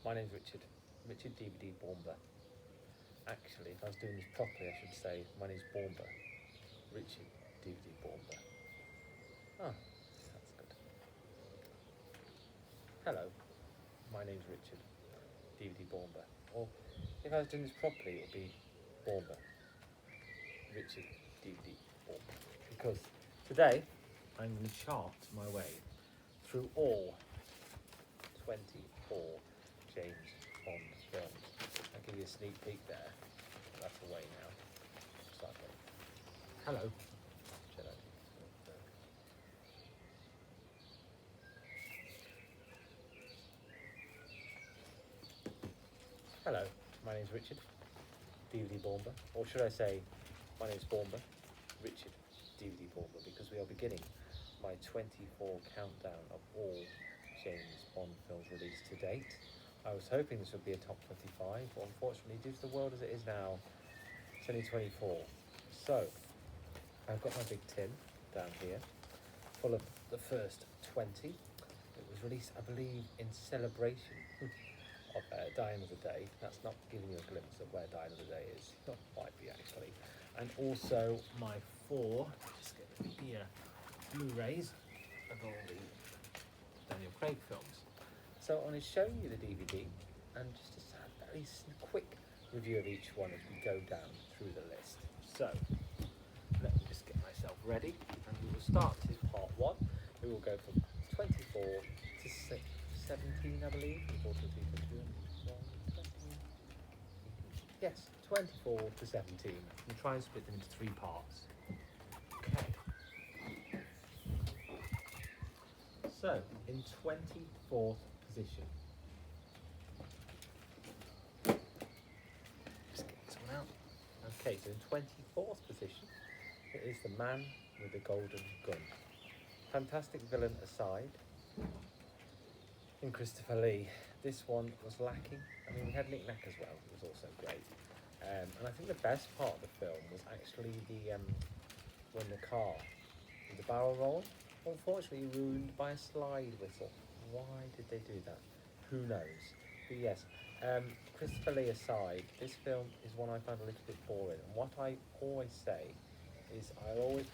My name's Richard. Richard DVD Bournemouth. Actually, if I was doing this properly, I should say my name's Bournemouth. Richard DVD Bournemouth. Oh, that's good. Hello, my name's Richard DVD Bournemouth. Or if I was doing this properly, it would be Bournemouth. Richard DVD Bournemouth. Because today I'm going to chart my way through all 24 James Bond films. I'll give you a sneak peek there. That's away now. Start going. Hello. Hello, my name's Richard, DVD Bournemouth, or should I say, my name's Bournemouth, Richard, DVD Bournemouth, because we are beginning my 24 countdown of all James Bond films released to date. I was hoping this would be a top 25, but unfortunately, due to the world as it is now, it's only 24. So, I've got my big tin down here, full of the first 20. It was released, I believe, in celebration of Die Another Day. That's not giving you a glimpse of where Die Another Day is. Not might be actually. And also my 4, just get the Blu-rays of all the Daniel Craig films. So I'm going to show you the DVD and just a very quick review of each one as we go down through the list. So let me just get myself ready, and we will start with part 1. We will go from 24 to 17, I believe. Yes, 24 to 17. We'll try and split them into 3 parts. Okay. So, in 24th position. Just get this one out. Okay, so in 24th position, it is The Man with the Golden Gun. Fantastic villain aside, in Christopher Lee, this one was lacking. I mean, we had Nick Nack as well, it was also great. And I think the best part of the film was actually the when the car, the barrel roll, unfortunately ruined by a slide whistle. Why did they do that? Who knows? But yes, Christopher Lee aside, this film is one I find a little bit boring. And what I always say is I'll always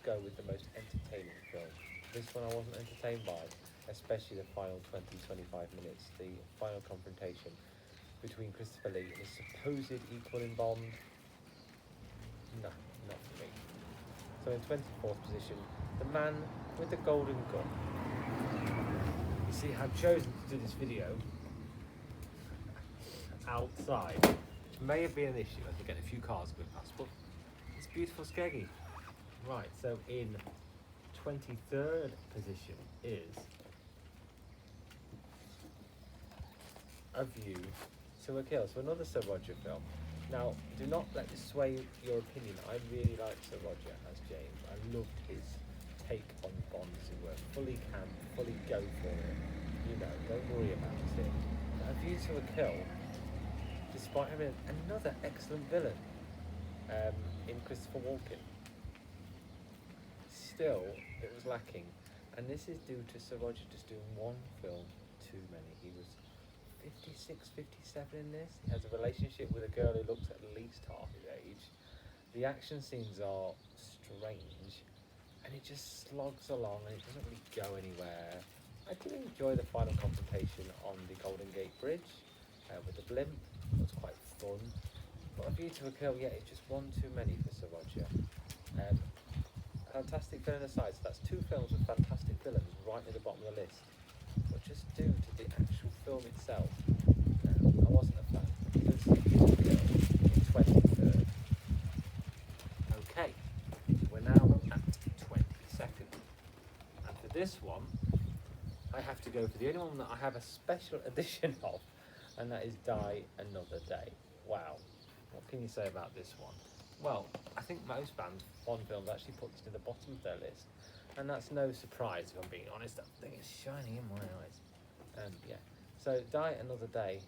go with the most entertaining film. This one I wasn't entertained by, especially the final 20-25 minutes, the final confrontation between Christopher Lee and his supposed equal in Bond. No, not for me. So in 24th position, The Man with the Golden Gun. You see, I've chosen to do this video outside, which may have been an issue as we're getting a few cars going past, but it's beautiful Skeggy. Right, so in 23rd position is A View to a Kill, so another Sir Roger film. Now, do not let this sway your opinion. I really liked Sir Roger as James. I loved his take on Bond, as it were. Fully camp, fully go for it. You know, don't worry about it. A View to a Kill, despite having another excellent villain in Christopher Walken, still, it was lacking. And this is due to Sir Roger just doing one film too many. He was 56, 57 in this. He has a relationship with a girl who looks at least half his age. The action scenes are strange, and it just slogs along and it doesn't really go anywhere. I did enjoy the final confrontation on the Golden Gate Bridge with the blimp. It was quite fun. But A View to a Kill, yeah, it's just one too many for Sir Roger. Fantastic villain aside, so that's 2 films with fantastic villains right at the bottom of the list. But just due to the actual film itself, I wasn't a fan. So it's in 23rd. Okay, we're now at 22nd. And for this one, I have to go for the only one that I have a special edition of, and that is Die Another Day. Wow, what can you say about this one? Well, I think most Bond films actually put this to the bottom of their list, and that's no surprise if I'm being honest. That thing is shining in my eyes. Yeah, so Die Another Day.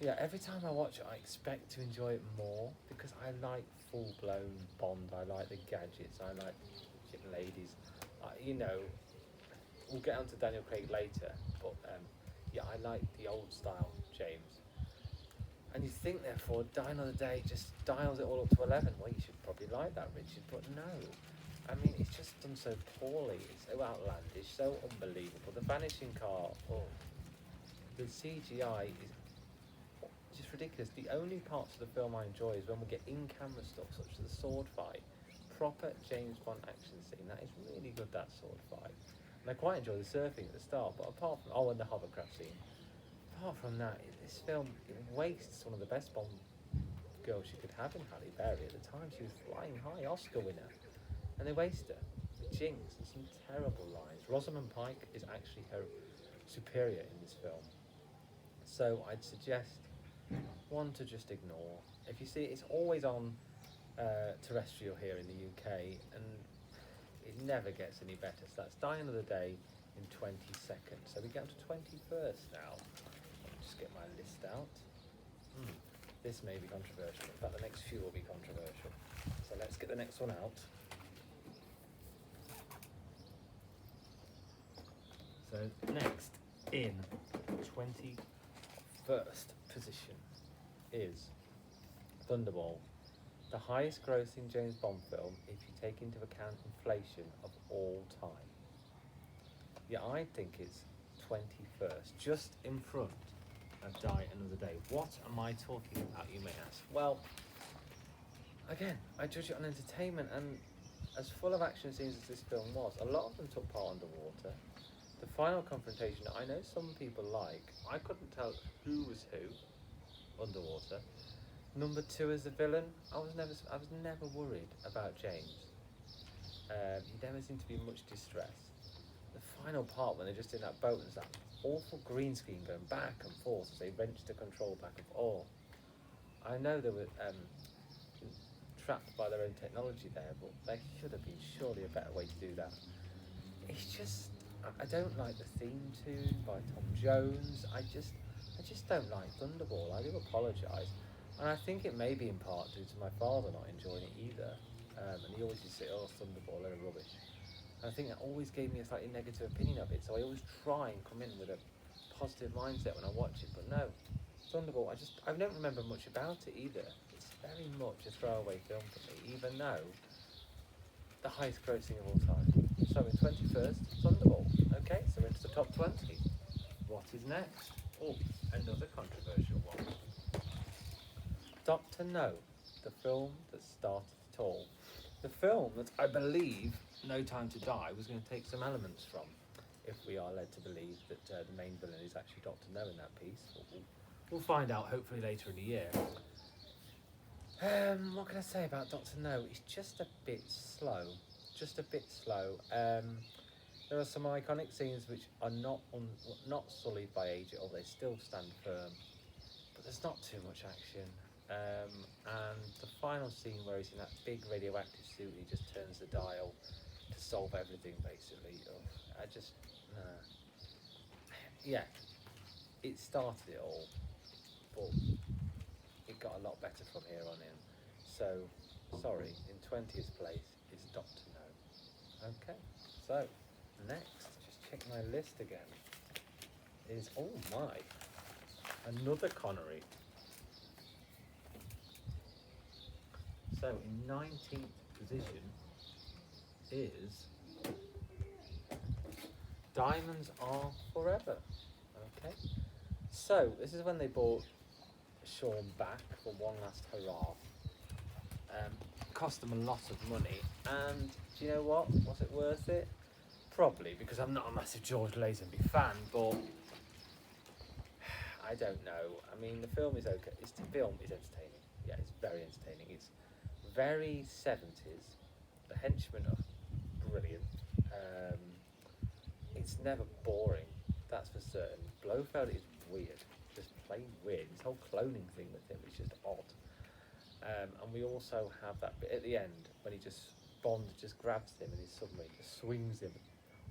Yeah, every time I watch it, I expect to enjoy it more because I like full-blown Bond. I like the gadgets. I like ship ladies. You know, we'll get onto Daniel Craig later, but Yeah, I like the old style James. And you think, therefore, Die Another Day just dials it all up to 11. Well, you should probably like that, Richard, but no. I mean, it's just done so poorly. It's so outlandish, so unbelievable. The vanishing car, oh, the CGI is just ridiculous. The only parts of the film I enjoy is when we get in-camera stuff, such as the sword fight, proper James Bond action scene. That is really good, that sword fight. And I quite enjoy the surfing at the start, but apart from, oh, and the hovercraft scene. Apart from that, this film it wastes one of the best Bond girls you could have in Halle Berry at the time. She was flying high, Oscar winner, and they waste her. Jinx and some terrible lines. Rosamund Pike is actually her superior in this film, so I'd suggest one to just ignore. If you see it, it's always on terrestrial here in the UK, and it never gets any better. So that's Die Another Day in 20 seconds. So we get to 21st now. Just get my list out. This may be controversial. In fact, the next few will be controversial. So let's get the next one out. So next in 21st position is Thunderball, the highest grossing James Bond film if you take into account inflation of all time. Yeah, I think it's 21st, just in front of Die Another Day. What am I talking about, you may ask? Well, again, I judge it on entertainment, and as full of action scenes as this film was, a lot of them took part underwater. The final confrontation, I know some people like. I couldn't tell who was who underwater. Number 2 as the villain, I was never worried about James. He never seemed to be much distress. The final part when they're just in that boat and there's that awful green screen going back and forth as they wrench the control back and forth. I know they were trapped by their own technology there, but there should have been surely a better way to do that. It's just, I don't like the theme tune by Tom Jones. I just don't like Thunderball. I do apologise. And I think it may be in part due to my father not enjoying it either. And he always used to say, oh, Thunderball, they're rubbish. And I think that always gave me a slightly negative opinion of it. So I always try and come in with a positive mindset when I watch it. But no, Thunderball, I don't remember much about it either. It's very much a throwaway film for me, even though the highest grossing of all time. So in 21st, Thunderball. Okay, so into the top 20. What is next? Oh, another controversial one. Dr. No, the film that started it all. The film that I believe No Time to Die was going to take some elements from, if we are led to believe that the main villain is actually Dr. No in that piece. We'll find out hopefully later in the year. What can I say about Dr. No? It's just a bit slow. There are some iconic scenes which are not sullied by age at all. They still stand firm, but there's not too much action. And the final scene where he's in that big radioactive suit and he just turns the dial to solve everything, basically. Yeah, it started it all, but it got a lot better from here on in. So, sorry, in 20th place is Dr. No. Okay, so next, just check my list again, is, oh my, another Connery. So in 19th position is Diamonds Are Forever. Okay, so this is when they brought Sean back for one last hurrah. Cost them a lot of money, and do you know what? Was it worth it? Probably, because I'm not a massive George Lazenby fan, but I don't know. I mean, the film is okay. The film is entertaining. Yeah, it's very entertaining. It's very 70s. The henchmen are brilliant. It's never boring, that's for certain. Blofeld is weird, just plain weird. This whole cloning thing with him is just odd. And we also have that bit at the end when Bond just grabs him in his submarine, just swings him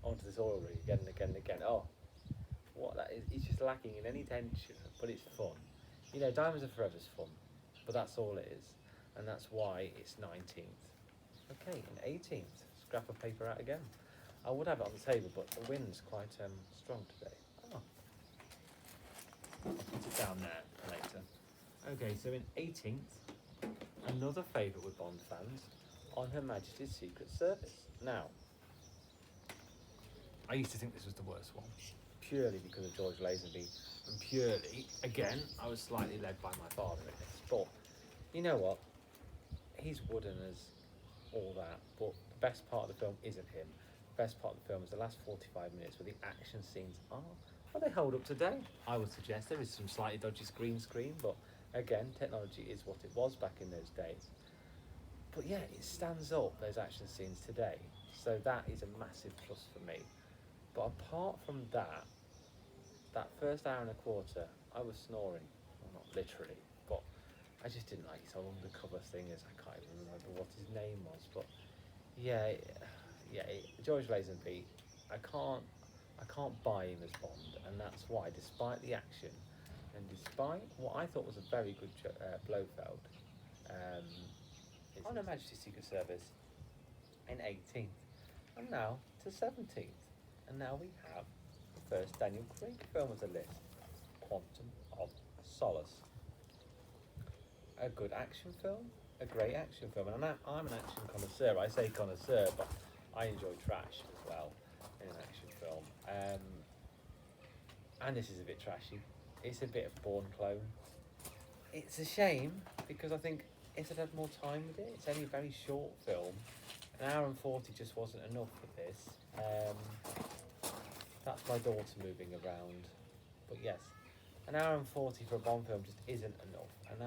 onto this oil rig again and again and again. Oh, what that is, it's just lacking in any tension, but it's fun. You know, Diamonds Are Forever's fun, but that's all it is. And that's why it's 19th. Okay, in 18th, scrap of paper out again. I would have it on the table, but the wind's quite strong today. Oh, I'll put it down there later. Okay, so in 18th, another favourite with Bond fans, On Her Majesty's Secret Service. Now, I used to think this was the worst one, purely because of George Lazenby, and purely, again, I was slightly led by my father in this. But you know what? He's wooden as all that, but the best part of the film isn't him. The best part of the film is the last 45 minutes where the action scenes are. Well, they hold up today. I would suggest there is some slightly dodgy green screen, but again, technology is what it was back in those days. But yeah, it stands up, those action scenes today. So that is a massive plus for me. But apart from that, that first hour and a quarter, I was snoring. Well, not literally, but I just didn't like his whole undercover thing. As I can't even remember what his name was, but yeah, George Lazenby, I can't buy him as Bond, and that's why, despite the action, and despite what I thought was a very good Blofeld, on Her Majesty's Secret Service in 18th, and now to 17th, and now we have the first Daniel Craig film of the list, Quantum of Solace. A good action film, a great action film, and I'm an action connoisseur. I say connoisseur, but I enjoy trash as well in an action film. And this is a bit trashy. It's a bit of Bourne clone. It's a shame because I think if I'd had more time with it, it's only a very short film. An hour and 40 just wasn't enough for this. That's my daughter moving around. But yes, an hour and 40 for a Bond film just isn't enough. And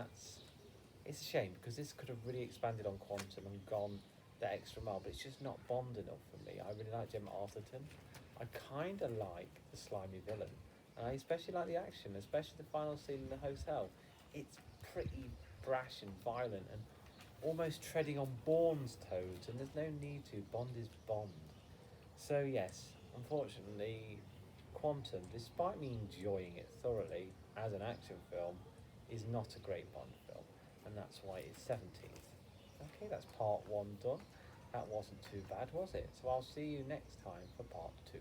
it's a shame because this could have really expanded on Quantum and gone the extra mile, but it's just not Bond enough for me. I really like Gemma Arterton. I kind of like the slimy villain. And I especially like the action, especially the final scene in the hotel. It's pretty brash and violent and almost treading on Bourne's toes, and there's no need to. Bond is Bond. So yes, unfortunately, Quantum, despite me enjoying it thoroughly as an action film, is not a great Bond film, and that's why it's 17th. Okay, that's part one done. That wasn't too bad, was it? So I'll see you next time for part two.